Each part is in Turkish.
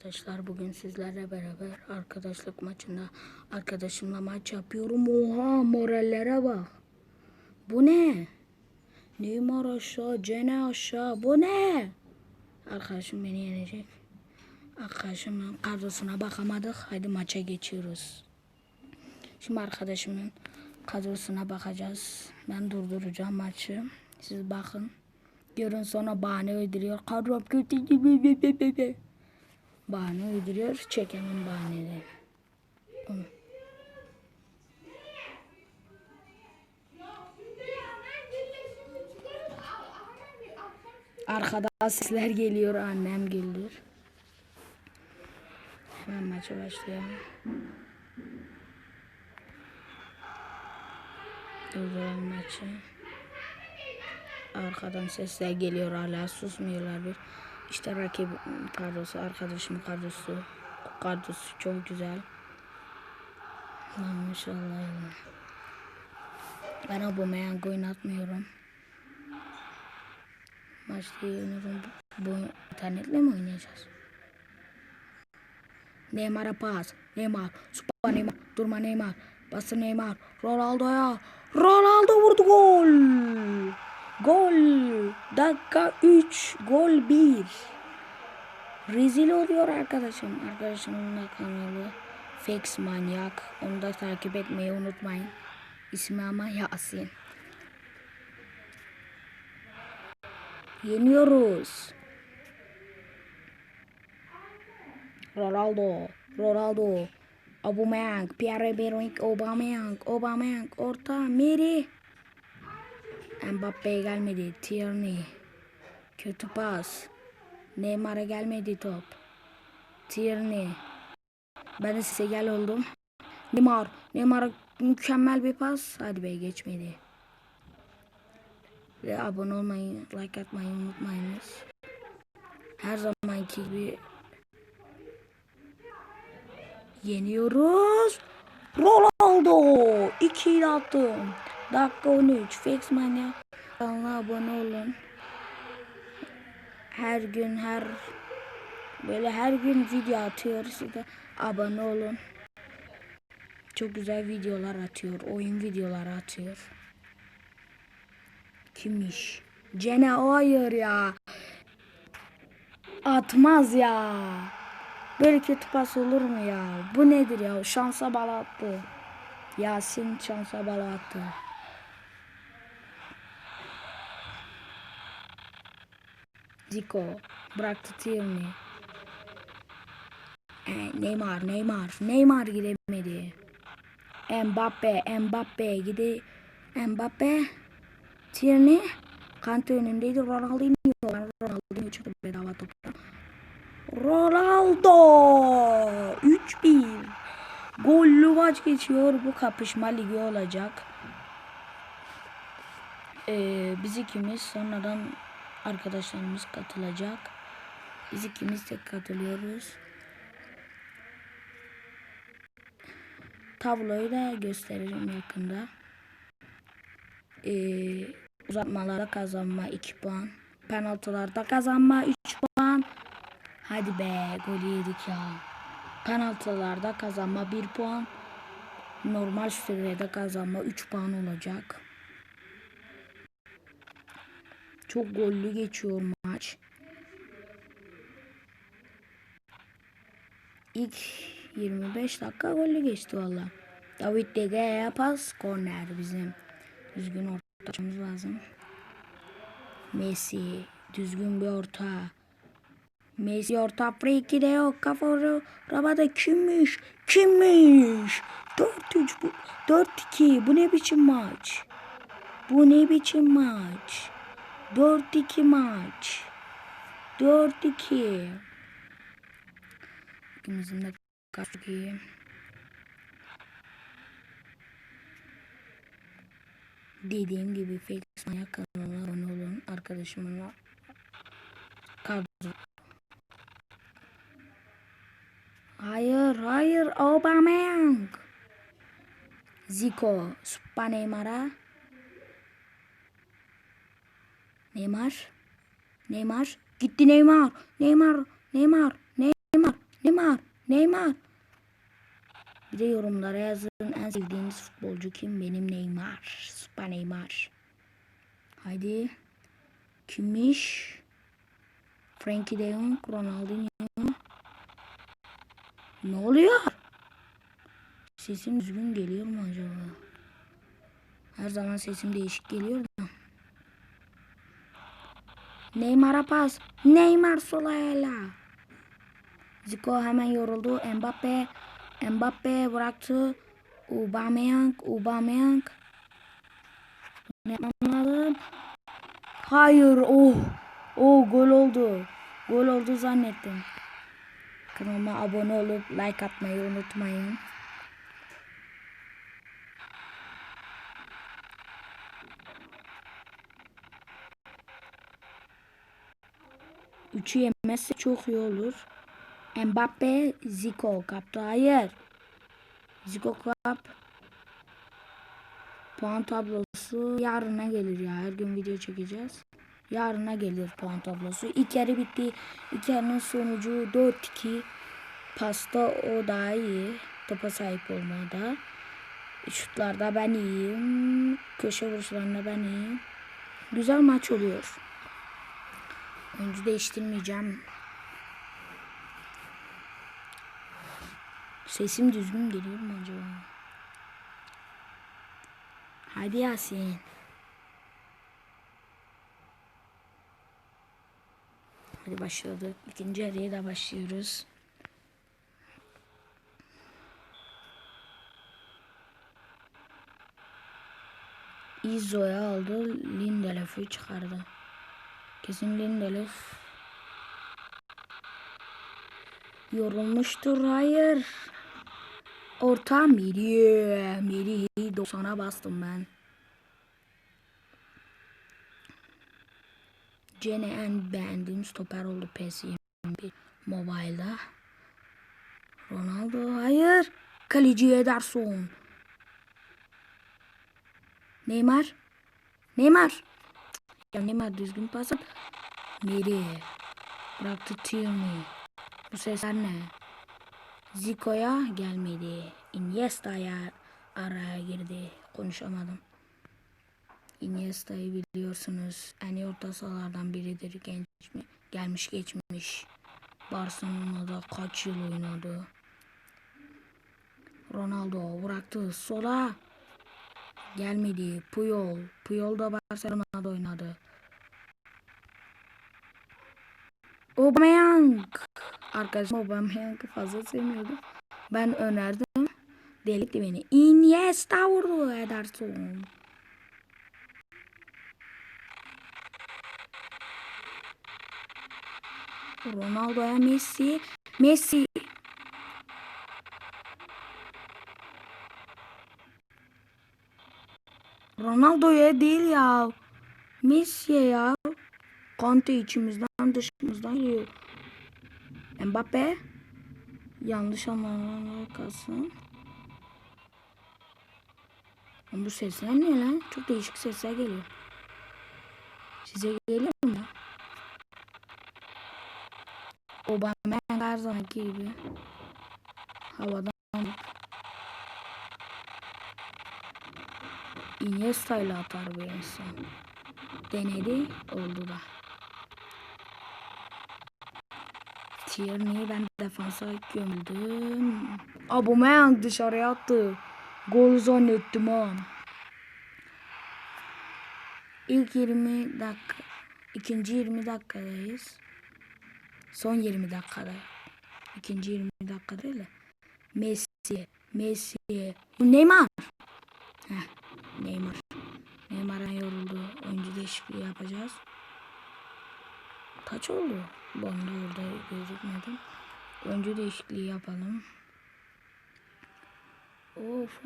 Arkadaşlar bugün sizlerle beraber arkadaşlık maçında arkadaşımla maç yapıyorum. Oha, morallere bak. Bu ne? Neymar aşağı, Cene aşağı. Bu ne? Arkadaşım beni yenecek. Arkadaşımın kadrosuna bakamadık. Hadi maça geçiyoruz. Şimdi arkadaşımın kadrosuna bakacağız. Ben durduracağım maçı. Siz bakın. Görün, sonra bahane öldürüyor. Kadrom kötü gibi. Bahane uyduruyor. Çekemem bahaneleri. Onu. Arkada sesler geliyor. Annem güldür. Hemen maça başlayalım. Durduralım maçı. Arkadan sesler geliyor. Hala susmuyorlar bir. İşte rakip kadrosu. Arkadaşımın kadrosu. Kadrosu çok güzel. Maşallah. Ben Aubameyang'ı oynatmıyorum. Maçta oynuyorum. Bu internetle mi oynayacağız? Neymar'a pas. Neymar. Süper Neymar. Durma Neymar. Bası Neymar. Ronaldo'ya. Ronaldo vurdu, gol. Gol. Dakika 3. Gol 1. Rezil oluyor arkadaşım. Arkadaşımın da kanalı Fex Manyak. Onu da takip etmeyi unutmayın. İsmi ama Yasin. Yeniyoruz. Ronaldo. Aubameyang, Pierre-Emerick Aubameyang, orta, Meri. Mbappe gelmedi, Tierney. Kötü pas. Neymar'a gelmedi top. Tierney. Ben de size gel oldum. Neymar'a mükemmel bir pas. Hadi be, geçmedi. Ve abone olmayı, like atmayı unutmayınız. Her zamanki gibi yeniyoruz. Ronaldo 2'yi attım. Dakika 13. Fex Mania kanalına abone olun. Her gün video atıyor, size abone olun. Çok güzel videolar atıyor. Oyun videoları atıyor. Kimmiş? Cene, hayır ya. Atmaz ya. Böyle kötü pas olur mu ya? Bu nedir ya? Şansa bala attı. Yasin şansa bala attı. Zico bıraktı Tierney. Neymar gidemedi. Mbappe gidi. Mbappe. Tierney. Kante önündeydi. Ronaldo çıktı bedava topla. Ronaldo 3-1. Gollü maç geçiyor. Bu kapışma ligi olacak. Biz ikimiz, sonradan arkadaşlarımız katılacak. Biz ikimiz tek katılıyoruz. Tabloyu da gösteririm yakında. Uzatmalarda kazanma 2 puan. Penaltılarda kazanma 3 puan. Hadi be, golü yedik ya. Penaltılarda kazanma 1 puan. Normal sürede kazanma 3 puan olacak. Çok gollü geçiyor maç. İlk 25 dakika gollü geçti valla. David De Gea pas, korner bizim. Düzgün orta açmamız lazım. Messi düzgün bir orta. Messi orta, free de yok. Kafa rabada kimmiş? 4-3 bu. 4-2. Bu ne biçim maç? 4-2 maç. 4-2. İkimizin de çok iyi. Dediğim gibi Felix Maya kanalına abone olun. Arkadaşımla kadro. Hayır. Aubameyang. Zico. Süper Neymar'a. Neymar. Gitti Neymar. Neymar. Bir de yorumlara yazın, en sevdiğiniz futbolcu kim? Benim Neymar. Süper Neymar. Haydi. Kimmiş? Frankie de Jong, Ronaldinho. Ne oluyor? Sesim düzgün geliyor mu acaba? Her zaman sesim değişik geliyor da. Neymar'a pas. Neymar sola. Zico hemen yoruldu. Mbappe bıraktı. Aubameyang. Ne yapmam. Hayır. Gol oldu. Gol oldu zannettim. Kanalıma abone olup like atmayı unutmayın. Üçü yemezse çok iyi olur. Mbappe Zico kaptı. Hayır. Zico kap. Puan tablosu yarına gelir ya. Her gün video çekeceğiz. Yarına gelir puan tablosu. İlk yarı bitti. İlk yarının sonucu 4-2. Pasta o daha iyi. Topa sahip olmada. Şutlarda ben iyiyim. Köşe vuruşlarında ben iyiyim. Güzel maç oluyor. Oyuncu değiştirmeyeceğim. Sesim düzgün geliyor mu acaba? Hadi Yasin. Hadi başladık. İkinci yarıya da başlıyoruz. Izzo'ya aldı. Lindelöf'ü çıkardı. Kesin Lindelöf yorulmuştur. Hayır. Orta Merih 90'a bastım ben. Gene en beğendiğim stoper oldu PES 21 Mobile'da. Ronaldo hayır. Kaleci Ederson. Neymar. Ya Neymar düzgün pas at. Merih. Bıraktı Tierney. Bu sesler ne? Zico'ya gelmedi. Iniesta'ya araya girdi. Konuşamadım. Iniesta'yı biliyorsunuz. En iyi orta sahalardan biridir. Genç mi? Gelmiş geçmiş. Barcelona'da kaç yıl oynadı. Ronaldo bıraktı sola. Gelmedi. Puyol da Barcelona'da oynadı. Aubameyang. Arkadaşım Aubameyang'ı fazla sevmiyordum. Ben önerdim. Delirtti beni. Iniesta vurdu Ederson. Ronaldo'ya Messi. Ronaldo'ya değil ya. Messi'ye ya. Kante içimizden dışımızdan geliyor. Mbappe. Yanlış anlamına kalsın. Bu sesler ne lan? Çok değişik sesler geliyor. Size geliyor mu? Aubameyang her zamanki gibi. Havadan. Iniesta ile atar bu insan. Denedi. Oldu da. Tierney'i ben defansa gömüldüm. Aubameyang dışarıya attı. Gol zannettim ha. İlk 20 dakika. İkinci 20 dakikadayız. Son 20 dakikada. İkinci 20 dakika değil de. Messi. Neymar. Heh, Neymar. Neymar'a yoruldu. Oyuncu değişikliği yapacağız. Kaç oldu? Bu anda orada gözükmedi. Oyuncu değişikliği yapalım. Of.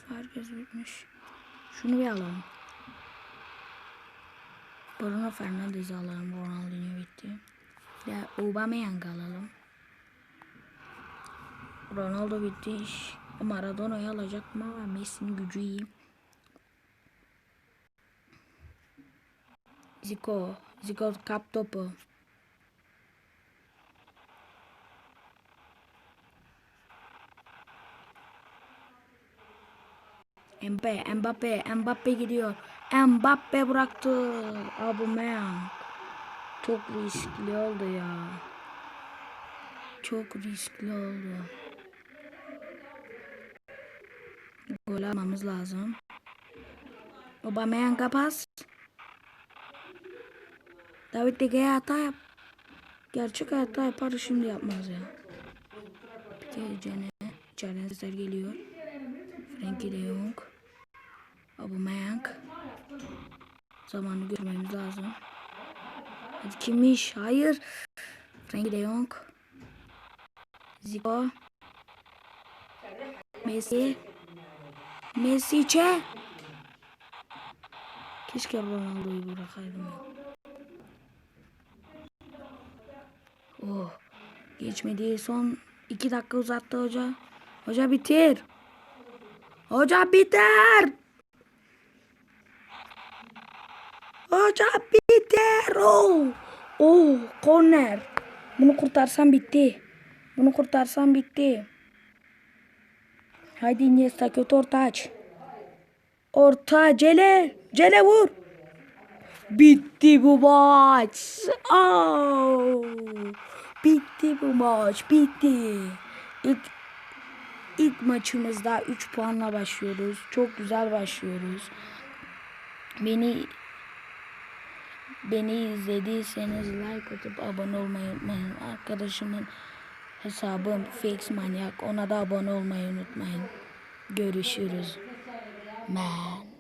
Herkes bitmiş. Şunu bir alalım. Bruno Fernandes'i alalım. Ronaldinho bitti. Ya Aubameyang alalım. Ronaldo bitti. Maradona'yı alacak mı? Ama Messi'nin gücü iyi. Zico kap topu. Mbappe gidiyor. Mbappe bıraktı. Aubameyang. Çok riskli oldu ya. Çok riskli oldu. Gol almamız lazım. Aubameyang'a pas. David de Gea hata yap. Gerçek hata yapar şimdi yapmaz ya. İçeriden sesler geliyor. Frenkie de Jong. Aubameyang. Zamanı görmemiz lazım. Hadi kimmiş? Hayır. Frenkie de Jong. Zico. Messi. Messi'ye. Keşke Ronaldo'yu bırakaydım. Oh. Geçmedi. Son 2 dakika uzattı hoca. Hoca bitir. Hoca bitir. Hoca bitir. Oh. Oh. Korner. Bunu kurtarsam bitti. Bunu kurtarsam bitti. Haydi Iniesta, kötü orta aç. Orta Cele. Cele vur. Bitti bu maç. Oh. Bitti bu maç. Bitti. İlk maçımızda 3 puanla başlıyoruz. Çok güzel başlıyoruz. Beni izlediyseniz like atıp abone olmayı unutmayın. Arkadaşımın hesabı Fix Manyak. Ona da abone olmayı unutmayın. Görüşürüz. Man.